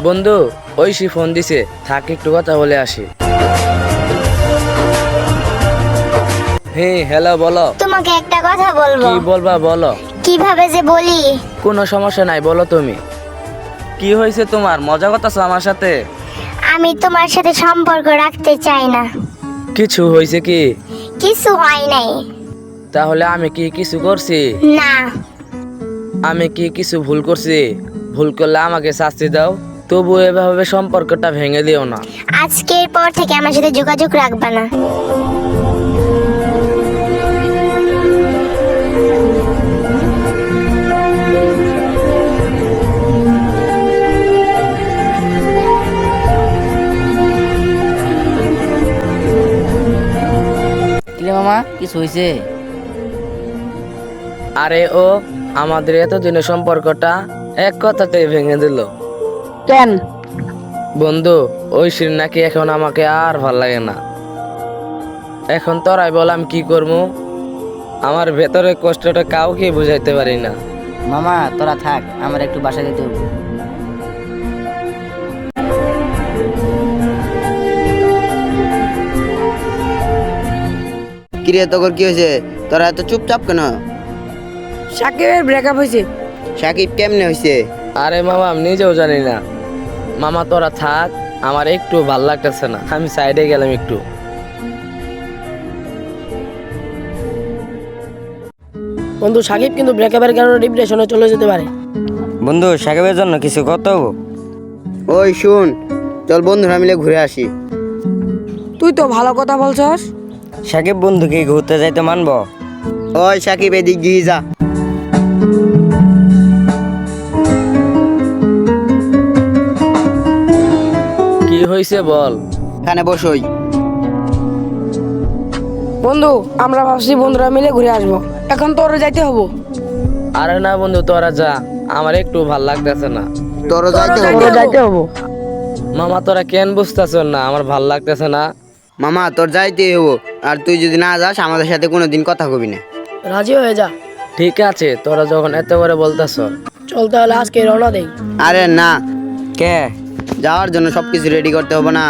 বন্ধু ঐশী ফোন দিছে, থাক একটু কথা বলে আসি। হ্যাঁ হ্যালো, বলো। তোমাকে একটা কথা বলবো। কি বলবা বলো। কিভাবে যে বলি? কোনো সমস্যা নাই, বলো তুমি। কি হয়েছে তোমার? মজা করতেছো আমার সাথে? আমি তোমার সাথে সম্পর্ক রাখতে চাই না। কিছু হয়েছে কি? কিছু হয় নাই। তাহলে আমি কি কিছু করছি? না। আমি কি কিছু ভুল করছি? ভুল করলে আমাকে শাস্তি দাও, তবু এভাবে সম্পর্কটা ভেঙে দিও না। আজকের পর থেকে আমার সাথে যোগাযোগ রাখবা না। কিরে মামা, কিছু হয়েছে? আরে ও আমাদের এতদিনের সম্পর্কটা এক কথাতে ভেঙে দিল। কেন? বন্ধু, ঐশীর নাকি এখন আমাকে আর ভাল লাগে না। এখন তোরাই বললাম কি করবো। আমার ভেতরে কষ্টটা কাউকে বুঝাইতে পারি না। মামা তোরা থাক, আমার একটু বাসায় যেতে হবে। কিরে তোর কি হয়েছে? তোরা এত চুপচাপ কেন? সাকিবের ব্রেকআপ হয়েছে। সাকিব কেমনে হয়েছে? আরে মামা, আমি নিজেও জানি না। মামা তোরা থাক, আমার একটু ভাল লাগতেছে না, আমি সাইডে গেলাম একটু। বন্ধু, সাকিব কিন্তু ব্রেকআপের কারণে ডিপ্রেশনে চলে যেতে পারে। বন্ধু, সাকিবের জন্য কিছু করতে হবে। ওই শুন, চল বন্ধুরা মিলে ঘুরে আসি। তুই তো ভালো কথা বলছস। সাকিব বন্ধুকে ঘুরতে যাইতে মানবো? ওই সাকিব, এদিক দিয়ে যা। কি হয়েছে বল। এখানে বসই। বন্ধু, আমরা ভাবছি বন্ধুরা মিলে ঘুরে আসবো, এখন তোর যাইতে হবো। আরে না বন্ধু, তোরা যা, আমার একটু ভাল লাগতেছে না। তোরও যাইতে তোরও হবে? যাইতে হবো। মামা তোরা কেন বুঝতেছ না? আমার ভাল লাগতেছে না। মামা তোর যাইতেই হবো, আর তুই যদি না যাস আমাদের সাথে কোনোদিন কথা কবি না। রাজি হয়ে যা। ঠিক আছে, তোরা যখন এত করে বলতেছ। চল তাহলে আজকে রওনা দেই। আরে না, কে? যাওয়ার জন্য সবকিছু রেডি করতে হবে না?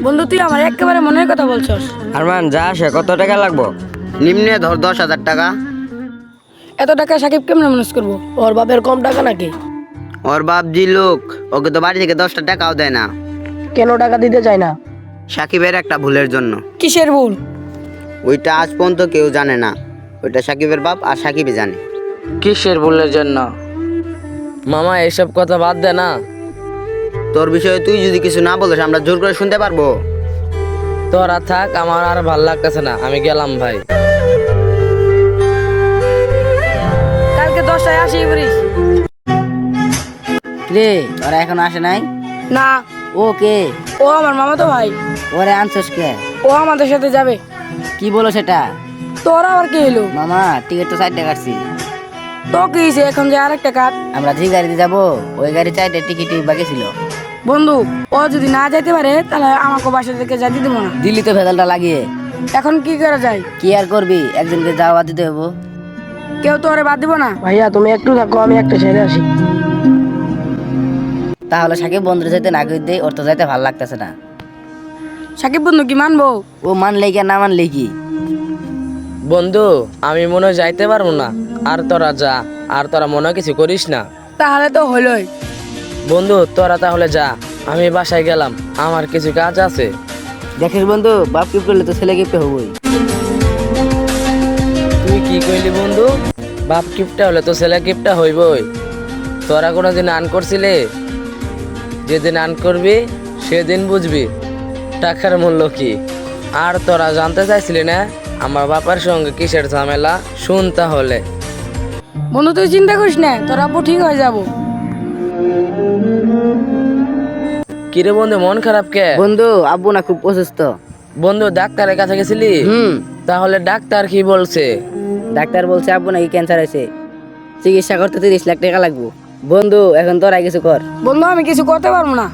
বন্ধু, তুই আমার একেবারে মনের কথা বলছস। আরমান, যা আসে কত টাকা লাগবো? নিম্নে ধর 10,000 টাকা। এত টাকা সাকিব কেমনে ম্যানেজ করবো? ওর বাপের কম টাকা নাকি? ওর বাপ জি লোক, ওকে তো বাড়ি থেকে 10টা টাকাও দেয় না। কেন টাকা দিতে চাই না? সাকিবের একটা ভুলের জন্য। কিসের ভুল? ওইটা আজ পর্যন্ত কেউ জানে না। ওইটা সাকিবের বাপ আর সাকিবই জানে। কিসের ভুলের জন্য? মামা এসব কথা বাদ দে না। তোর বিষয়ে তুই যদি কিছু না বলিস আমরা জোর করে শুনতে পারবো। তোরা থাক, আমার আর ভাল লাগতেছে না, আমি গেলাম ভাই। কালকে 10টায় আসি বলিস। কিরে, ওরা এখন আসে নাই? না, ও কে? ও আমার মামা তো ভাই। ওরে আনছস কে? ও আমাদের সাথে যাবে। কি বলো সেটা? তোরা আবার কি এলো? মামা, টিকিট তো 4টা কাটছি। তো কি হয়েছে এখন যে আরেকটা কাট? আমরা যে গাড়িতে যাবো ওই গাড়ি 4টা টিকিটই বাকি ছিল। বন্ধু, ও যদি না যাইতে পারে তাহলে আমাকে বাসা থেকে যাইতে দেবো না। দিল্লি তো ভেজালটা লাগিয়ে। এখন কি করা যায়? কি আর করবি, একজনকে যাওয়া দিতে হবো। কেউ তো ওরে বাদ দিব না। ভাইয়া তুমি একটু থাকো, আমি একটা ছেড়ে আসি। তাহলে সাকিব বন্ধুর যাইতে না কই দেই, ওর তো যাইতে ভালো লাগতেছে না। সাকিব বন্ধু কি মানবো? ও মানলেই কি আর না মানলেই কি? বন্ধু, আমি মনে হয় যাইতে পারবো না। আর তোরা যা, আর তোরা মনে হয় কিছু করিস না। তাহলে তো হলোই। বন্ধু তোরা তাহলে যা, আমি বাসায় গেলাম, আমার কিছু কাজ আছে। দেখিস বন্ধু, বাপ কিপ করলে তো ছেলে কিপটে হবই। তুই কি কইলি বন্ধু? বাপ কিপটা হলে তো ছেলে কিপটা হইবই। তোরা কোনোদিন আন করছিলে? যেদিন আন করবি সেদিন বুঝবি টাকার মূল্য কি। আর তোরা জানতে চাইছিলি না আমার বাবার সঙ্গে কিসের ঝামেলা? শুন তাহলে। বন্ধু তুই চিন্তা করিস না, তোর আব্বু ঠিক হয়ে যাবো। কিরে বন্ধু, মন খারাপ কে? বন্ধু, আব্বু না খুব অসুস্থ। বন্ধু ডাক্তারের কাছে গেছিলি? তাহলে ডাক্তার কি বলছে? ডাক্তার বলছে আব্বু নাকি ক্যান্সার হয়েছে, চিকিৎসা করতে 30 লাখ টাকা লাগবে। বন্ধু এখন তোরা কিছু কর। বন্ধু আমি কিছু করতে পারবো না।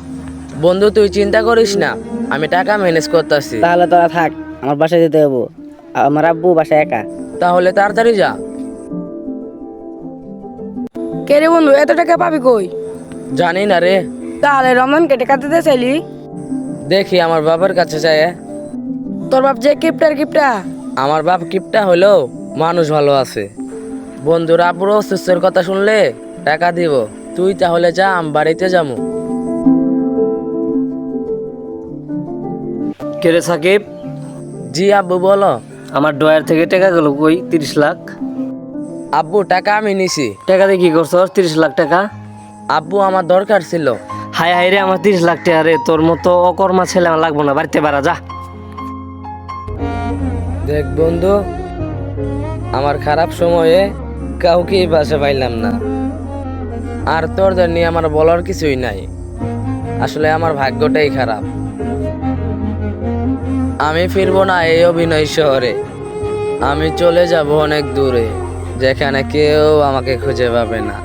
বন্ধু তুই চিন্তা করিস না, আমি টাকা ম্যানেজ করতেছি। তাহলে তোরা থাক, আমার বাসায় যেতে হবো। আমার আব্বু বাসায় একা। তাহলে তাড়াতাড়ি যা। কে রে বন্ধু, এত টাকা পাবি কই? জানি না রে, তাহলে রমজান কেটে কাটাতে চাইলি? দেখি আমার বাবার কাছে যায়। তোর বাপ যে কিপটা আমার বাপ কিপটা হলেও মানুষ ভালো আছে। বন্ধুরা পুরো সুস্থের কথা শুনলে টাকা দিব। তুই তাহলে যা, আমি বাড়িতে যাবো। কেরে সাকিব, জি আব্বু বলো। আমার ডয়ার থেকে টাকা গেল কই 30 লাখ? আব্বু টাকা আমি নিছি। টাকা দিয়ে কি করছো 30 লাখ টাকা? আব্বু আমার দরকার ছিল। হায় হায় রে, আমার 30 লাখ টাকা রে। তোর মতো অকর্মা ছেলে আমার লাগবো না, বাড়িতে বাড়া যা। দেখ বন্ধু, আমার খারাপ সময়ে কাউকেই বাসা পাইলাম না, আর তোরদের নিয়ে আমার বলার কিছুই নাই। আসলে আমার ভাগ্যটাই খারাপ। আমি ফিরবো না এই অভিনয় শহরে। আমি চলে যাব অনেক দূরে, যেখানে কেউ আমাকে খুঁজে পাবে না।